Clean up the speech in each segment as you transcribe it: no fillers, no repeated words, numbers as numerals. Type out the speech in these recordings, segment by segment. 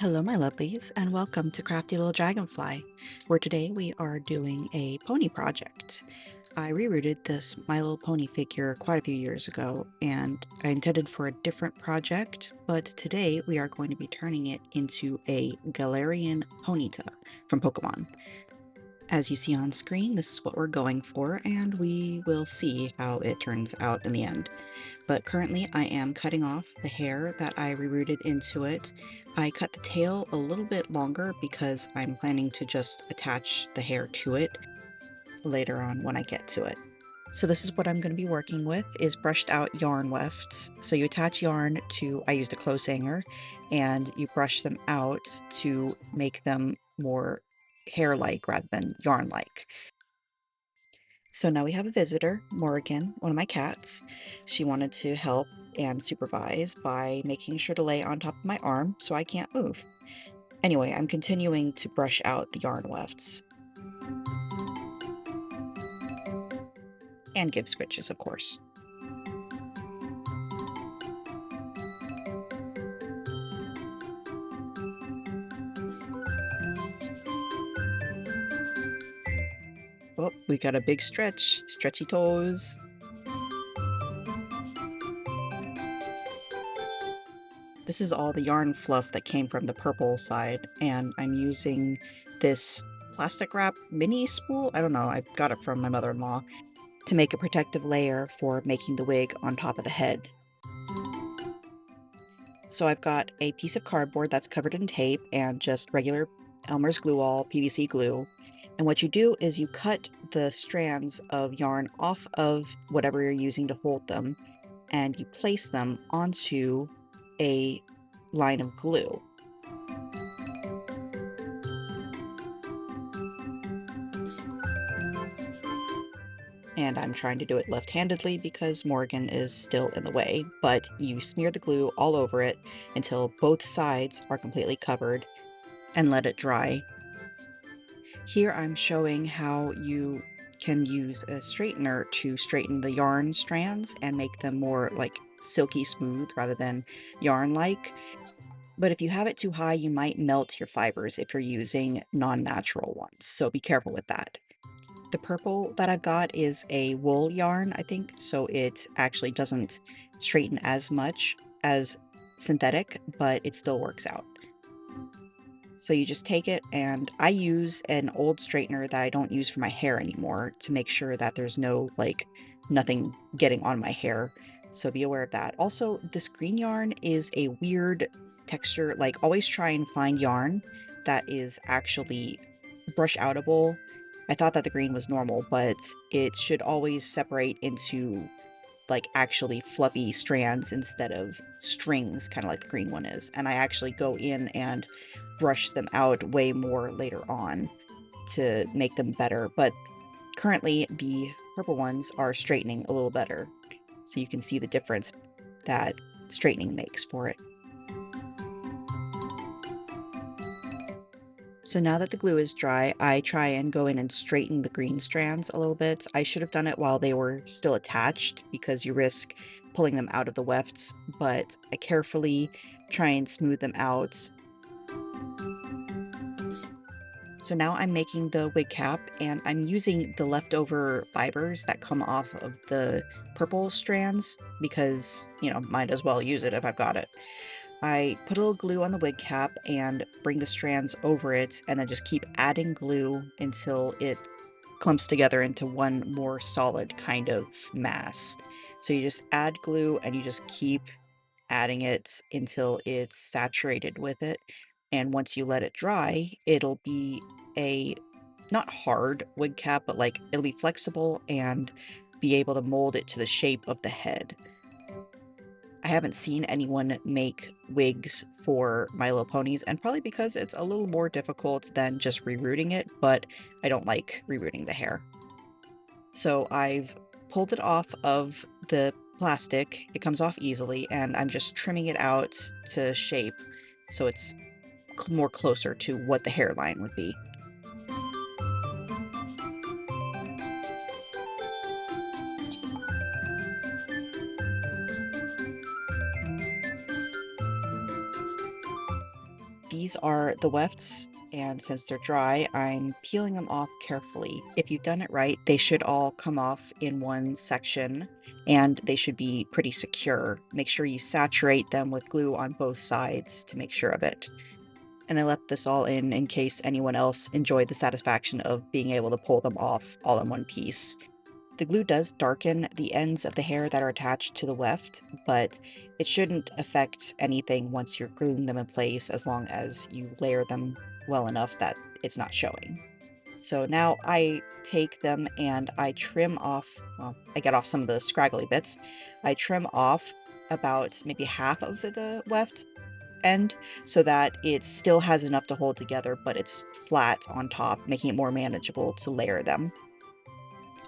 Hello, my lovelies, and welcome to Crafty Little Dragonfly, where today we are doing a pony project. I rerouted this My Little Pony figure quite a few years ago, and I intended for a different project, but today we are going to be turning it into a Galarian Ponyta from Pokemon. As you see on screen, this is what we're going for, and we will see how it turns out in the end. But currently I am cutting off the hair that I rerouted into it. I cut the tail a little bit longer because I'm planning to just attach the hair to it later on when I get to it. So this is what I'm going to be working with, is brushed out yarn wefts. So you attach yarn to, I used a clothes hanger, and you brush them out to make them more hair-like rather than yarn-like. So now we have a visitor, Morgan, one of my cats. She wanted to help and supervise by making sure to lay on top of my arm so I can't move. Anyway, I'm continuing to brush out the yarn wefts. And give switches, of course. Oh, we got a big stretch. Stretchy toes. This is all the yarn fluff that came from the purple side, and I'm using this plastic wrap mini spool. I don't know, I got it from my mother-in-law to make a protective layer for making the wig on top of the head. So I've got a piece of cardboard that's covered in tape and just regular Elmer's glue all PVC glue. And what you do is you cut the strands of yarn off of whatever you're using to hold them, and you place them onto a line of glue. And I'm trying to do it left-handedly because Morgan is still in the way, but you smear the glue all over it until both sides are completely covered and let it dry. Here I'm showing how you can use a straightener to straighten the yarn strands and make them more like silky smooth rather than yarn-like. But if you have it too high, you might melt your fibers if you're using non-natural ones, so be careful with that. The purple that I've got is a wool yarn, I think, so it actually doesn't straighten as much as synthetic, but it still works out. So you just take it, and I use an old straightener that I don't use for my hair anymore to make sure that there's no, like, nothing getting on my hair. So be aware of that. Also, this green yarn is a weird texture. Like, always try and find yarn that is actually brush outable. I thought that the green was normal, but it should always separate into like actually fluffy strands instead of strings, kind of like the green one is. And I actually go in and brush them out way more later on to make them better. But currently the purple ones are straightening a little better. So you can see the difference that straightening makes for it. So now that the glue is dry, I try and go in and straighten the green strands a little bit. I should have done it while they were still attached because you risk pulling them out of the wefts, but I carefully try and smooth them out. So now I'm making the wig cap, and I'm using the leftover fibers that come off of the purple strands because, you know, might as well use it if I've got it. I put a little glue on the wig cap and bring the strands over it, and then just keep adding glue until it clumps together into one more solid kind of mass. So you just add glue and you just keep adding it until it's saturated with it. And once you let it dry, it'll be a not hard wig cap, but like it'll be flexible and be able to mold it to the shape of the head. I haven't seen anyone make wigs for My Little Ponies, and probably because it's a little more difficult than just rerouting it, but I don't like rerouting the hair. So I've pulled it off of the plastic. It comes off easily, and I'm just trimming it out to shape so it's more closer to what the hairline would be. These are the wefts, and since they're dry, I'm peeling them off carefully. If you've done it right, they should all come off in one section, and they should be pretty secure. Make sure you saturate them with glue on both sides to make sure of it. And I left this all in case anyone else enjoyed the satisfaction of being able to pull them off all in one piece. The glue does darken the ends of the hair that are attached to the weft, but it shouldn't affect anything once you're gluing them in place as long as you layer them well enough that it's not showing. So now I take them and I trim off, well, I get off some of the scraggly bits. I trim off about maybe half of the weft end so that it still has enough to hold together, but it's flat on top, making it more manageable to layer them.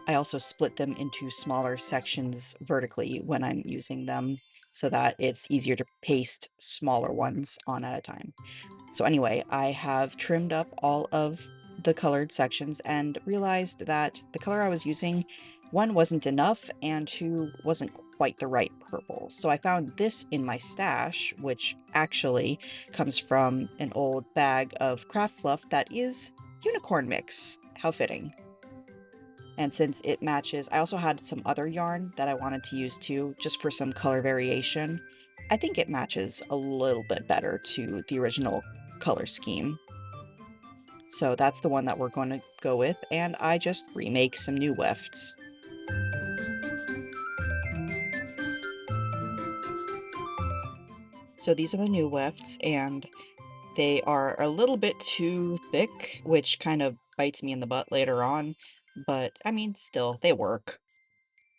I also split them into smaller sections vertically when I'm using them so that it's easier to paste smaller ones on at a time. So anyway, I have trimmed up all of the colored sections and realized that the color I was using, one, wasn't enough, and two, wasn't quite the right purple. So I found this in my stash, which actually comes from an old bag of craft fluff that is unicorn mix. How fitting. And since it matches, I also had some other yarn that I wanted to use too, just for some color variation. I think it matches a little bit better to the original color scheme. So that's the one that we're going to go with, and I just remake some new wefts. So these are the new wefts, and they are a little bit too thick, which kind of bites me in the butt later on, but I mean, still, they work.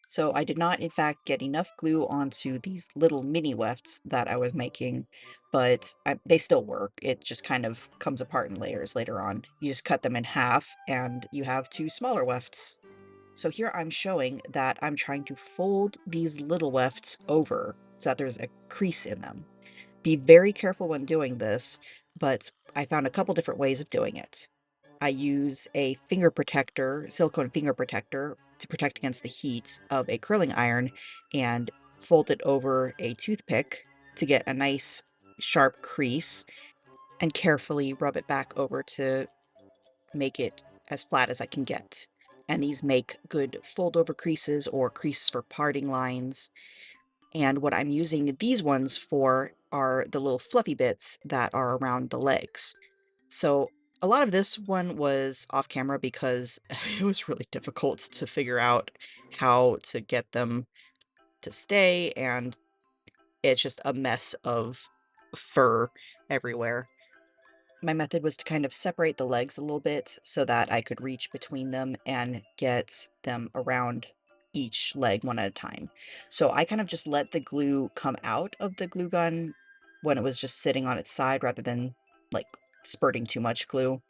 So I did not, in fact, get enough glue onto these little mini wefts that I was making, but they still work. It just kind of comes apart in layers later on. You just cut them in half, and you have two smaller wefts. So here I'm showing that I'm trying to fold these little wefts over so that there's a crease in them. Be very careful when doing this, but I found a couple different ways of doing it. I use a finger protector, silicone finger protector, to protect against the heat of a curling iron and fold it over a toothpick to get a nice sharp crease and carefully rub it back over to make it as flat as I can get. And these make good fold over creases or creases for parting lines. And what I'm using these ones for are the little fluffy bits that are around the legs. So a lot of this one was off camera because it was really difficult to figure out how to get them to stay, and it's just a mess of fur everywhere. My method was to kind of separate the legs a little bit so that I could reach between them and get them around each leg one at a time. So I kind of just let the glue come out of the glue gun when it was just sitting on its side rather than like spurting too much glue,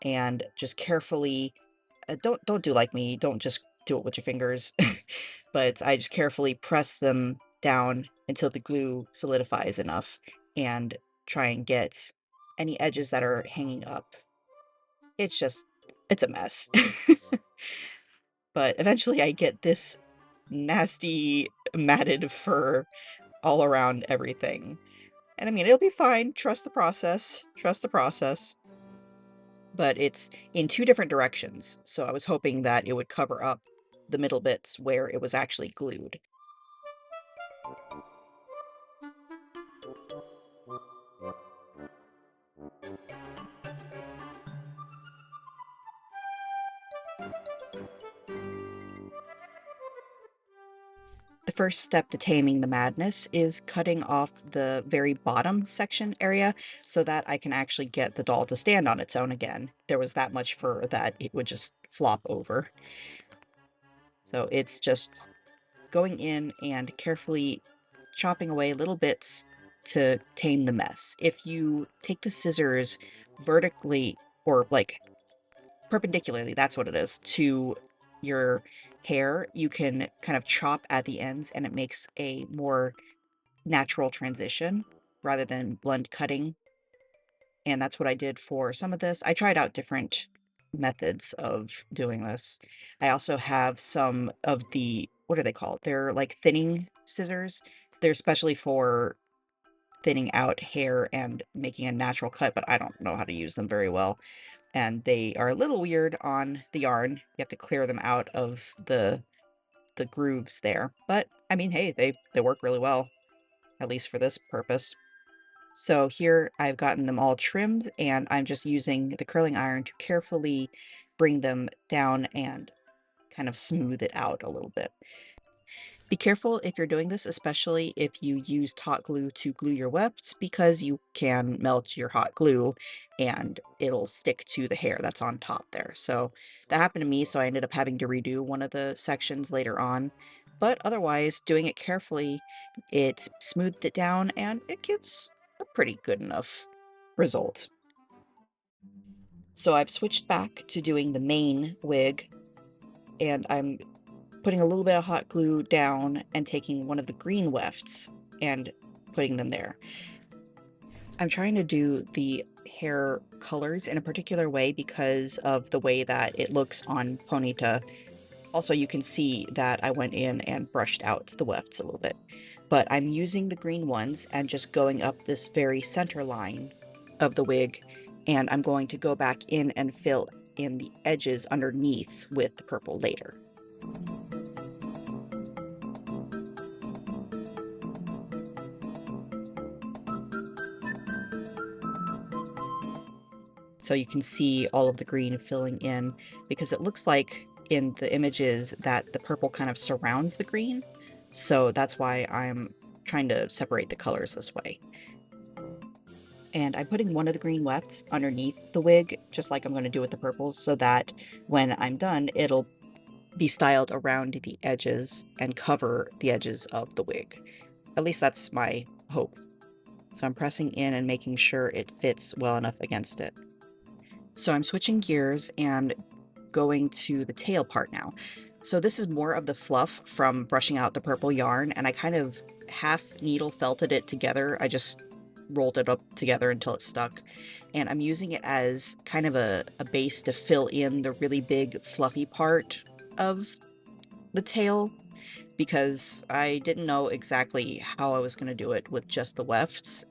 and just carefully don't do like me, don't just do it with your fingers, but I just carefully press them down until the glue solidifies enough and try and get any edges that are hanging up. It's just it's a mess. But eventually I get this nasty matted fur all around everything. And I mean, it'll be fine. Trust the process. Trust the process. But it's in two different directions, so I was hoping that it would cover up the middle bits where it was actually glued. The first step to taming the madness is cutting off the very bottom section area so that I can actually get the doll to stand on its own again. There was that much fur that it would just flop over. So it's just going in and carefully chopping away little bits to tame the mess. If you take the scissors vertically or like perpendicularly, that's what it is, to your hair, you can kind of chop at the ends and it makes a more natural transition rather than blunt cutting. And that's what I did for some of this. I tried out different methods of doing this. I also have some of the, what are they called? They're like thinning scissors. They're especially for thinning out hair and making a natural cut, but I don't know how to use them very well. And they are a little weird on the yarn. You have to clear them out of the grooves there. But I mean, hey, they work really well, at least for this purpose. So here I've gotten them all trimmed, and I'm just using the curling iron to carefully bring them down and kind of smooth it out a little bit. Be careful if you're doing this, especially if you used hot glue to glue your wefts, because you can melt your hot glue and it'll stick to the hair that's on top there. So that happened to me, so I ended up having to redo one of the sections later on. But otherwise, doing it carefully, it smoothed it down and it gives a pretty good enough result. So I've switched back to doing the main wig, and I'm putting a little bit of hot glue down and taking one of the green wefts and putting them there. I'm trying to do the hair colors in a particular way because of the way that it looks on Ponyta. Also, you can see that I went in and brushed out the wefts a little bit. But I'm using the green ones and just going up this very center line of the wig, and I'm going to go back in and fill in the edges underneath with the purple later. So you can see all of the green filling in, because it looks like in the images that the purple kind of surrounds the green. So that's why I'm trying to separate the colors this way. And I'm putting one of the green wefts underneath the wig, just like I'm going to do with the purples, so that when I'm done, it'll be styled around the edges and cover the edges of the wig. At least that's my hope. So I'm pressing in and making sure it fits well enough against it. So I'm switching gears and going to the tail part now. So this is more of the fluff from brushing out the purple yarn, and I kind of half needle felted it together. I just rolled it up together until it stuck, and I'm using it as kind of a base to fill in the really big fluffy part of the tail, because I didn't know exactly how I was going to do it with just the wefts.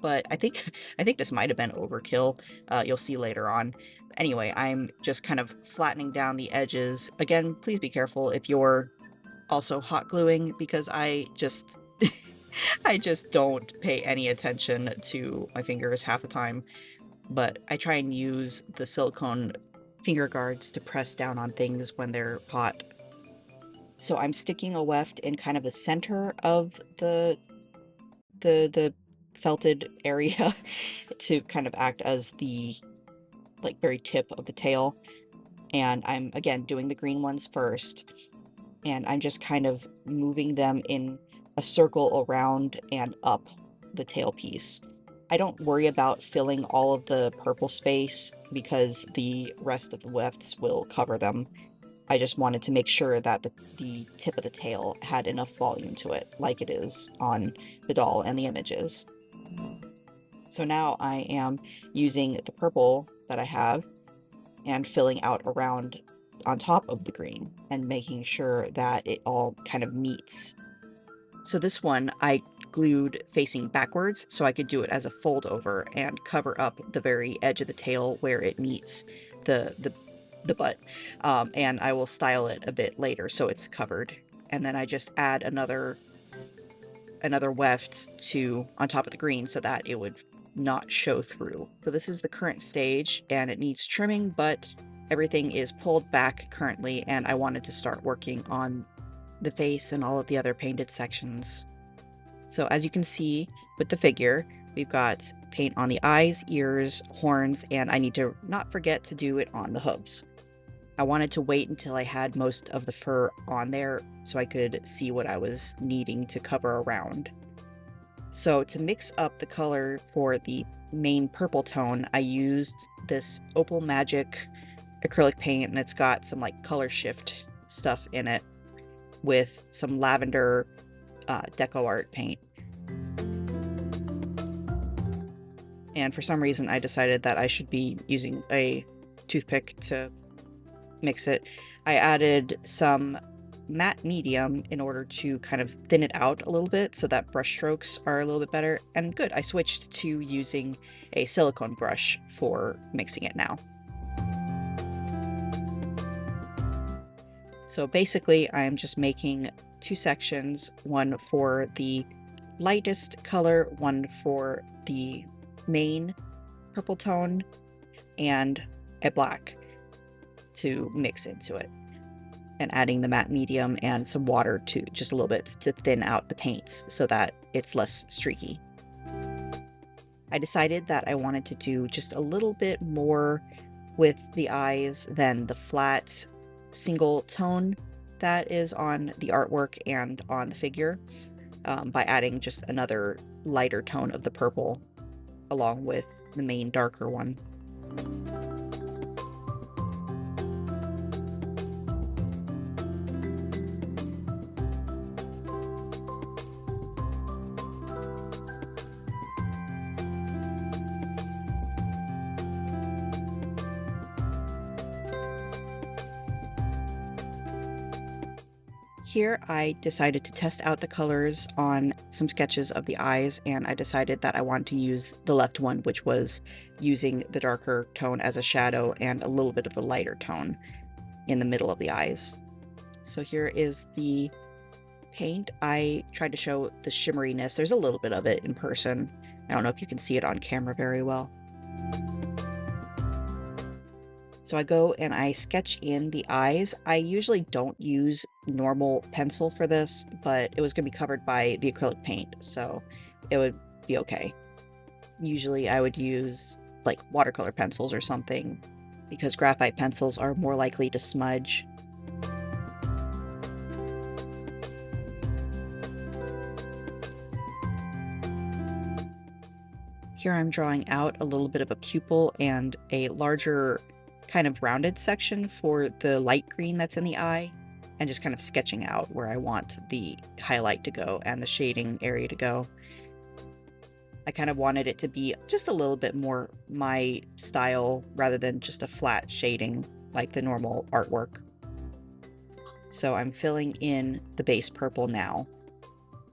But I think this might have been overkill. You'll see later on. Anyway, I'm just kind of flattening down the edges. Again, please be careful if you're also hot gluing, because I just I just don't pay any attention to my fingers half the time. But I try and use the silicone finger guards to press down on things when they're hot. So I'm sticking a weft in kind of the center of the felted area to kind of act as the like very tip of the tail. And I'm again doing the green ones first, and I'm just kind of moving them in a circle around and up the tail piece. I don't worry about filling all of the purple space because the rest of the wefts will cover them. I just wanted to make sure that the tip of the tail had enough volume to it, like it is on the doll and the images. So now I am using the purple that I have and filling out around on top of the green and making sure that it all kind of meets. So this one I glued facing backwards so I could do it as a fold over and cover up the very edge of the tail where it meets the butt. And I will style it a bit later so it's covered. And then I just add another weft to on top of the green so that it would not show through. So this is the current stage, and it needs trimming, but everything is pulled back currently, and I wanted to start working on the face and all of the other painted sections. So as you can see with the figure, we've got paint on the eyes, ears, horns, and I need to not forget to do it on the hooves. I wanted to wait until I had most of the fur on there so I could see what I was needing to cover around. So to mix up the color for the main purple tone, I used this Opal Magic acrylic paint, and it's got some like color shift stuff in it with some lavender deco art paint. And for some reason I decided that I should be using a toothpick to mix it. I added some matte medium in order to kind of thin it out a little bit so that brush strokes are a little bit better. And good, I switched to using a silicone brush for mixing it now. So basically, I'm just making two sections, one for the lightest color, one for the main purple tone, and a black to mix into it. And adding the matte medium and some water to just a little bit to thin out the paints so that it's less streaky. I decided that I wanted to do just a little bit more with the eyes than the flat single tone that is on the artwork and on the figure, by adding just another lighter tone of the purple along with the main darker one. Here, I decided to test out the colors on some sketches of the eyes, and I decided that I wanted to use the left one, which was using the darker tone as a shadow and a little bit of the lighter tone in the middle of the eyes. So here is the paint. I tried to show the shimmeriness. There's a little bit of it in person. I don't know if you can see it on camera very well. So I go and I sketch in the eyes. I usually don't use normal pencil for this, but it was going to be covered by the acrylic paint, so it would be okay. Usually I would use like watercolor pencils or something because graphite pencils are more likely to smudge. Here I'm drawing out a little bit of a pupil and a larger kind of rounded section for the light green that's in the eye, and just kind of sketching out where I want the highlight to go and the shading area to go. I kind of wanted it to be just a little bit more my style rather than just a flat shading like the normal artwork. So I'm filling in the base purple now.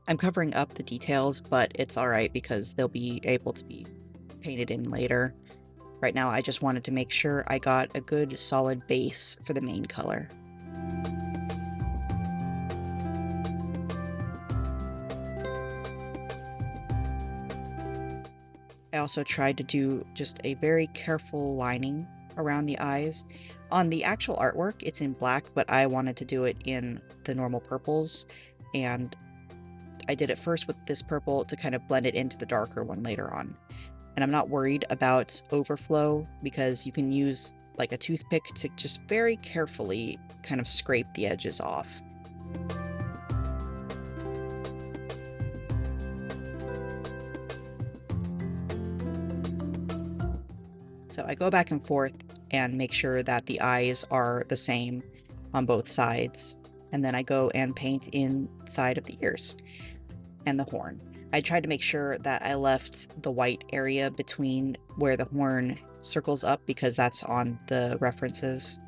I'm covering up the details, but it's alright because they'll be able to be painted in later. Right now, I just wanted to make sure I got a good solid base for the main color. I also tried to do just a very careful lining around the eyes. On the actual artwork, it's in black, but I wanted to do it in the normal purples, and I did it first with this purple to kind of blend it into the darker one later on. And I'm not worried about overflow because you can use like a toothpick to just very carefully kind of scrape the edges off. So I go back and forth and make sure that the eyes are the same on both sides. And then I go and paint inside of the ears and the horn. I tried to make sure that I left the white area between where the horn circles up because that's on the references.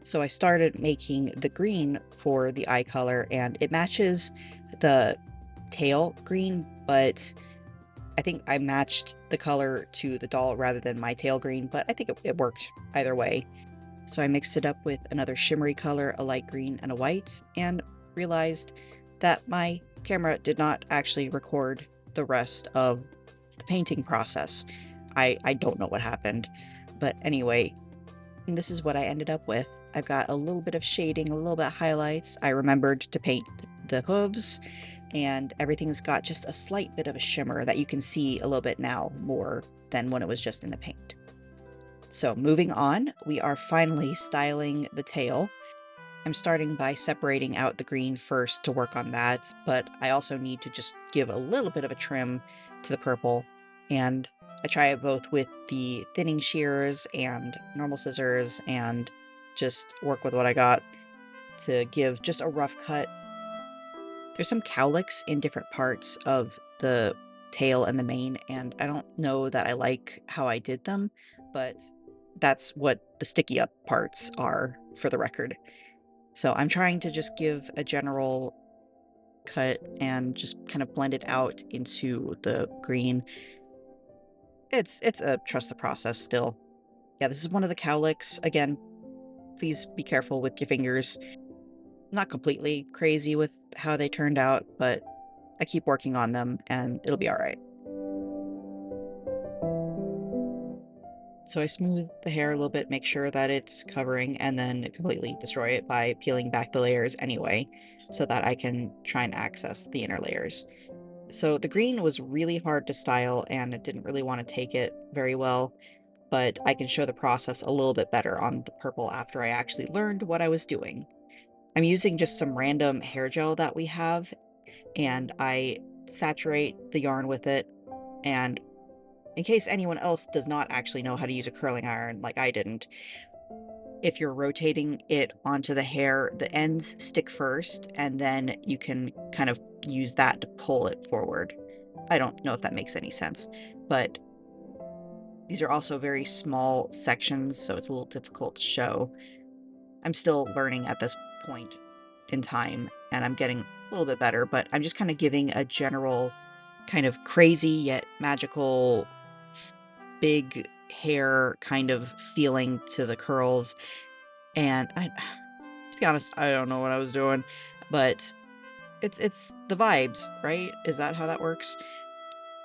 So I started making the green for the eye color, and it matches the tail green, but I think I matched the color to the doll rather than my tail green, but I think it worked either way. So I mixed it up with another shimmery color, a light green and a white, and realized that my camera did not actually record the rest of the painting process. I don't know what happened, but anyway, this is what I ended up with. I've got a little bit of shading, a little bit of highlights. I remembered to paint the hooves, and everything's got just a slight bit of a shimmer that you can see a little bit now more than when it was just in the paint. So moving on, we are finally styling the tail. I'm starting by separating out the green first to work on that, but I also need to just give a little bit of a trim to the purple, and I try it both with the thinning shears and normal scissors and just work with what I got to give just a rough cut. There's some cowlicks in different parts of the tail and the mane, and I don't know that I like how I did them, but that's what the sticky up parts are, for the record. So I'm trying to just give a general cut and just kind of blend it out into the green. It's a trust the process still. Yeah, this is one of the cowlicks. Again, please be careful with your fingers. Not completely crazy with how they turned out, but I keep working on them and it'll be all right. So I smooth the hair a little bit, make sure that it's covering, and then completely destroy it by peeling back the layers anyway, so that I can try and access the inner layers. So the green was really hard to style and I didn't really want to take it very well, but I can show the process a little bit better on the purple after I actually learned what I was doing. I'm using just some random hair gel that we have, and I saturate the yarn with it, and in case anyone else does not actually know how to use a curling iron like I didn't, if you're rotating it onto the hair, the ends stick first, and then you can kind of use that to pull it forward. I don't know if that makes any sense, but these are also very small sections, so it's a little difficult to show. I'm still learning at this point in time, and I'm getting a little bit better, but I'm just kind of giving a general kind of crazy yet magical f- big hair kind of feeling to the curls. And I to be honest, I don't know what I was doing, but it's the vibes, right? Is that how that works?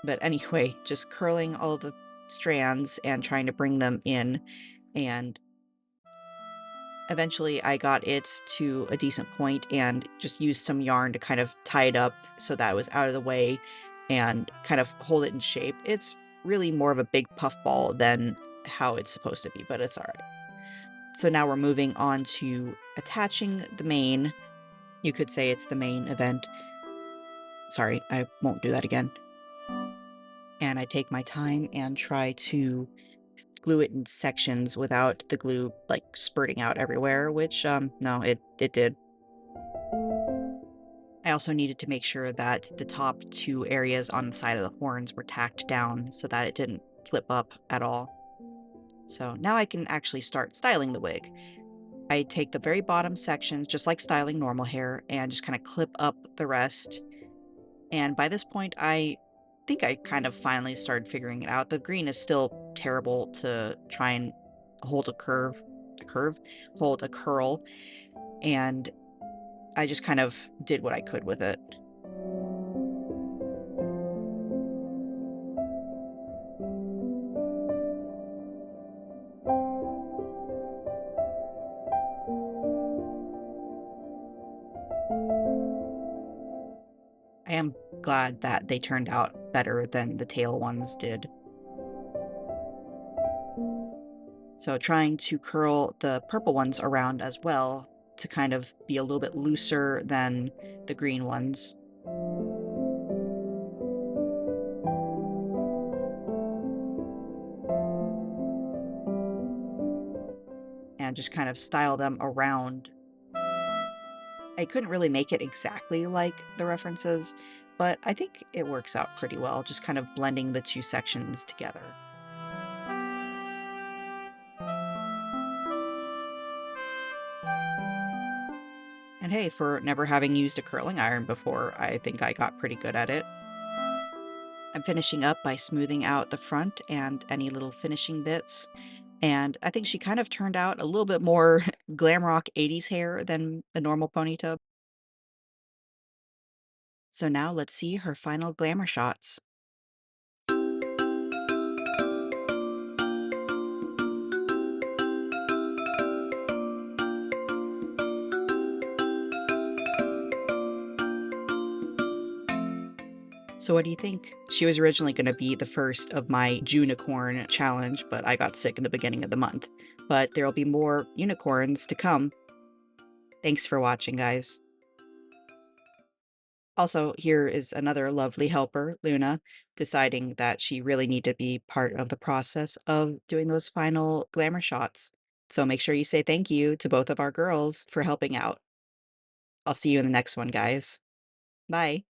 But anyway, just curling all the strands and trying to bring them in, and eventually I got it to a decent point and just used some yarn to kind of tie it up so that it was out of the way and kind of hold it in shape. It's really more of a big puff ball than how it's supposed to be, but it's all right. So now we're moving on to attaching the mane. You could say it's the main event. Sorry, I won't do that again. And I take my time and try to glue it in sections without the glue like spurting out everywhere, which no, it did. I also needed to make sure that the top two areas on the side of the horns were tacked down so that it didn't flip up at all. So now I can actually start styling the wig. I take the very bottom sections, just like styling normal hair, and just kind of clip up the rest. And by this point, I think I kind of finally started figuring it out. The green is still terrible to try and hold a curve, hold a curl, and I just kind of did what I could with it. I am glad that they turned out better than the tail ones did. So trying to curl the purple ones around as well to kind of be a little bit looser than the green ones, and just kind of style them around. I couldn't really make it exactly like the references, but I think it works out pretty well, just kind of blending the two sections together. And hey, for never having used a curling iron before, I think I got pretty good at it. I'm finishing up by smoothing out the front and any little finishing bits. And I think she kind of turned out a little bit more glam rock 80s hair than a normal ponyta. So now let's see her final glamour shots. So what do you think? She was originally going to be the first of my JUNEicorn challenge, but I got sick in the beginning of the month. But there'll be more unicorns to come. Thanks for watching, guys. Also, here is another lovely helper, Luna, deciding that she really needed to be part of the process of doing those final glamour shots. So make sure you say thank you to both of our girls for helping out. I'll see you in the next one, guys. Bye.